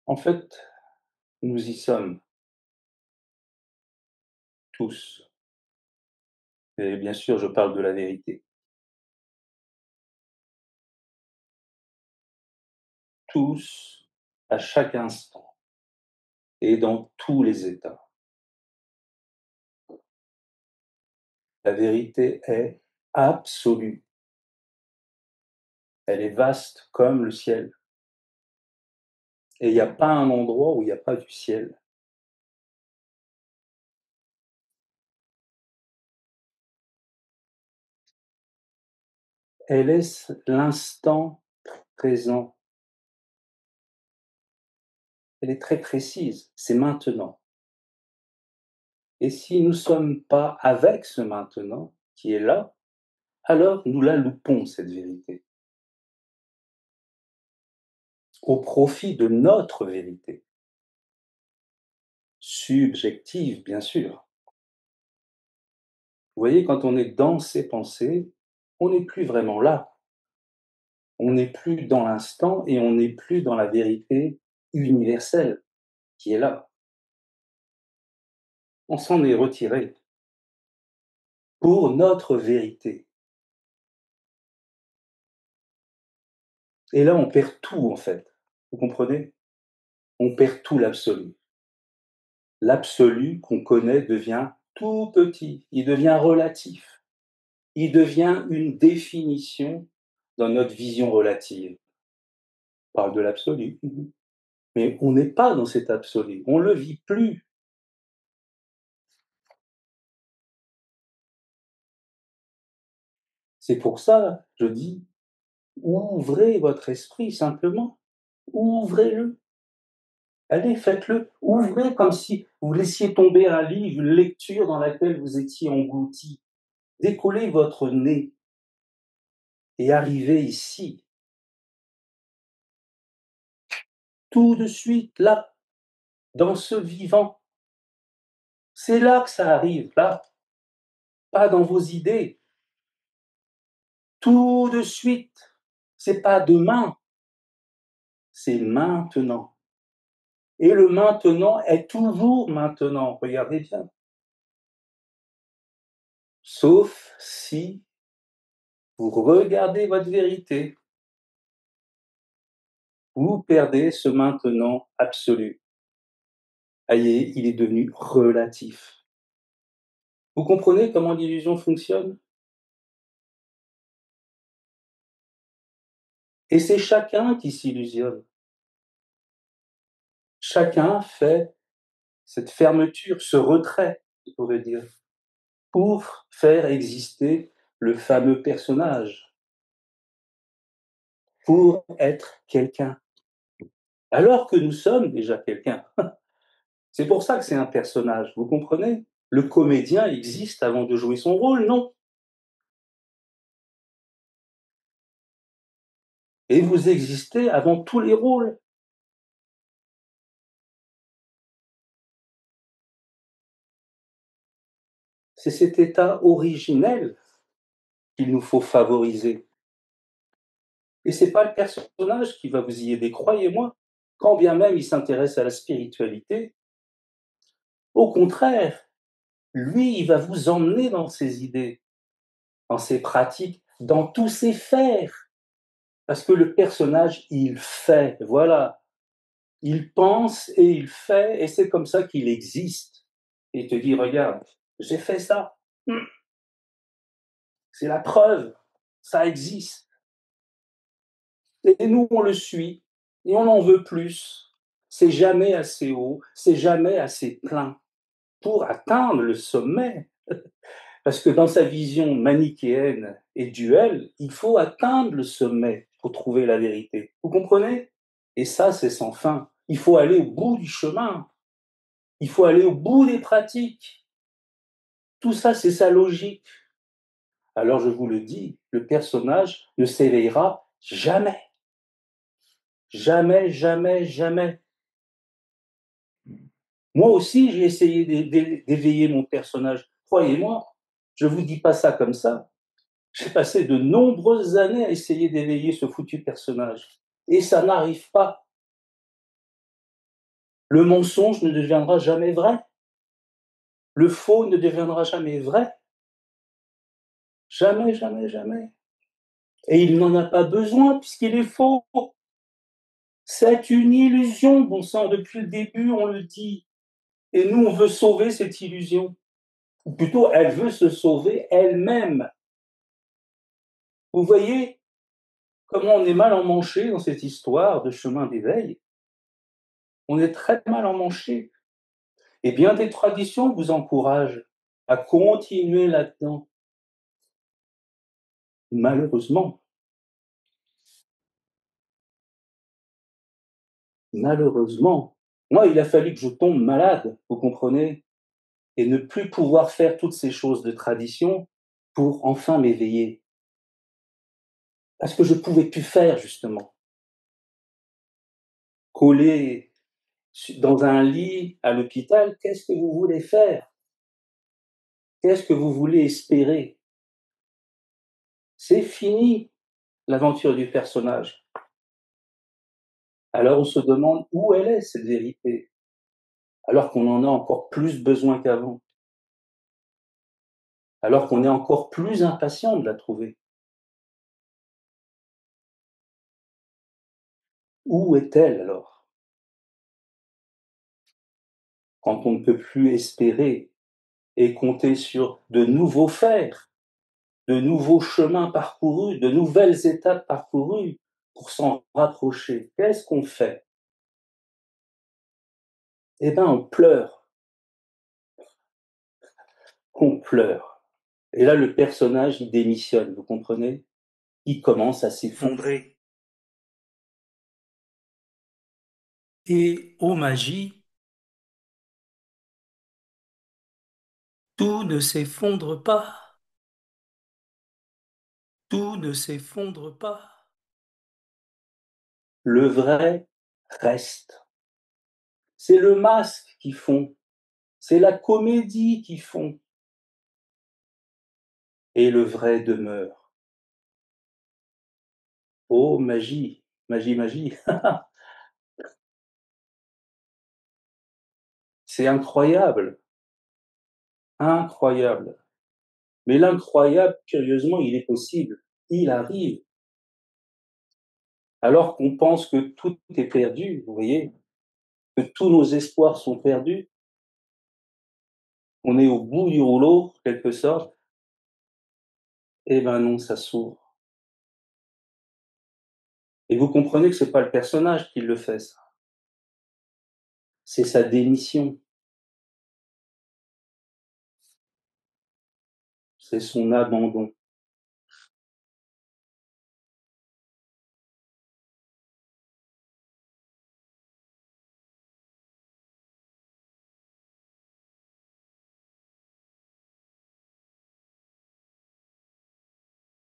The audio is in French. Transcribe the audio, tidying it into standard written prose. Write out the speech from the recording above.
En fait, nous y sommes tous et bien sûr, je parle de la vérité. Tous, à chaque instant et dans tous les états. La vérité est absolue. Elle est vaste comme le ciel et il n'y a pas un endroit où il n'y a pas du ciel. Elle est l'instant présent. Elle est très précise, c'est maintenant. Et si nous ne sommes pas avec ce maintenant qui est là, alors nous la loupons, cette vérité, au profit de notre vérité, subjective bien sûr. Vous voyez, quand on est dans ses pensées, on n'est plus vraiment là. On n'est plus dans l'instant et on n'est plus dans la vérité universelle qui est là. On s'en est retiré pour notre vérité. Et là, on perd tout en fait. Vous comprenez? On perd tout l'absolu. L'absolu qu'on connaît devient tout petit, il devient relatif, il devient une définition dans notre vision relative. On parle de l'absolu, mais on n'est pas dans cet absolu, on ne le vit plus. C'est pour ça, je dis, ouvrez votre esprit simplement, ouvrez-le. Allez, faites-le, ouvrez comme si vous laissiez tomber un livre, une lecture dans laquelle vous étiez englouti. Décollez votre nez et arrivez ici, tout de suite, là, dans ce vivant. C'est là que ça arrive, là, pas dans vos idées. Tout de suite. C'est pas demain, c'est maintenant. Et le maintenant est toujours maintenant, regardez bien. Sauf si vous regardez votre vérité, vous perdez ce maintenant absolu. Aïe, il est devenu relatif. Vous comprenez comment l'illusion fonctionne? Et c'est chacun qui s'illusionne. Chacun fait cette fermeture, ce retrait, on pourrait dire, pour faire exister le fameux personnage, pour être quelqu'un, alors que nous sommes déjà quelqu'un. C'est pour ça que c'est un personnage, vous comprenez? Le comédien existe avant de jouer son rôle, non? Et vous existez avant tous les rôles. C'est cet état originel qu'il nous faut favoriser. Et c'est pas le personnage qui va vous y aider, croyez-moi. Quand bien même il s'intéresse à la spiritualité, au contraire, lui, il va vous emmener dans ses idées, dans ses pratiques, dans tous ses faire. Parce que le personnage, il fait, voilà. Il pense et il fait, et c'est comme ça qu'il existe. Et il te dit, regarde, j'ai fait ça. C'est la preuve, ça existe. Et nous, on le suit, et on en veut plus. C'est jamais assez haut, c'est jamais assez plein pour atteindre le sommet. Parce que dans sa vision manichéenne et duelle, il faut atteindre le sommet pour trouver la vérité. Vous comprenez? Et ça, c'est sans fin. Il faut aller au bout du chemin. Il faut aller au bout des pratiques. Tout ça, c'est sa logique. Alors je vous le dis, le personnage ne s'éveillera jamais. Jamais, jamais, jamais. Moi aussi, j'ai essayé d'éveiller mon personnage. Croyez-moi, je ne vous dis pas ça comme ça. J'ai passé de nombreuses années à essayer d'éveiller ce foutu personnage. Et ça n'arrive pas. Le mensonge ne deviendra jamais vrai. Le faux ne deviendra jamais vrai. Jamais, jamais, jamais. Et il n'en a pas besoin puisqu'il est faux. C'est une illusion, bon sang, depuis le début, on le dit. Et nous, on veut sauver cette illusion. Ou plutôt, elle veut se sauver elle-même. Vous voyez comment on est mal emmanché dans cette histoire de chemin d'éveil? On est très mal emmanché. Et bien des traditions vous encouragent à continuer là-dedans. Malheureusement, malheureusement. Moi, il a fallu que je tombe malade, vous comprenez? Et ne plus pouvoir faire toutes ces choses de tradition pour enfin m'éveiller. Parce que je ne pouvais plus faire justement. Collé dans un lit à l'hôpital, qu'est-ce que vous voulez faire? Qu'est-ce que vous voulez espérer? C'est fini l'aventure du personnage. Alors on se demande où elle est cette vérité, alors qu'on en a encore plus besoin qu'avant, alors qu'on est encore plus impatient de la trouver. Où est-elle alors? Quand on ne peut plus espérer et compter sur de nouveaux faits, de nouveaux chemins parcourus, de nouvelles étapes parcourues pour s'en rapprocher. Qu'est-ce qu'on fait? Eh bien, on pleure, on pleure. Et là, le personnage, il démissionne, vous comprenez? Il commence à s'effondrer. Et, ô magie, tout ne s'effondre pas, tout ne s'effondre pas. Le vrai reste. C'est le masque qui fond, c'est la comédie qui fond, et le vrai demeure. Oh magie, magie, magie. C'est incroyable, incroyable. Mais l'incroyable, curieusement, il est possible. Il arrive. Alors qu'on pense que tout est perdu, vous voyez, que tous nos espoirs sont perdus, on est au bout du rouleau, en quelque sorte, eh ben non, ça s'ouvre. Et vous comprenez que c'est pas le personnage qui le fait, ça. C'est sa démission, c'est son abandon.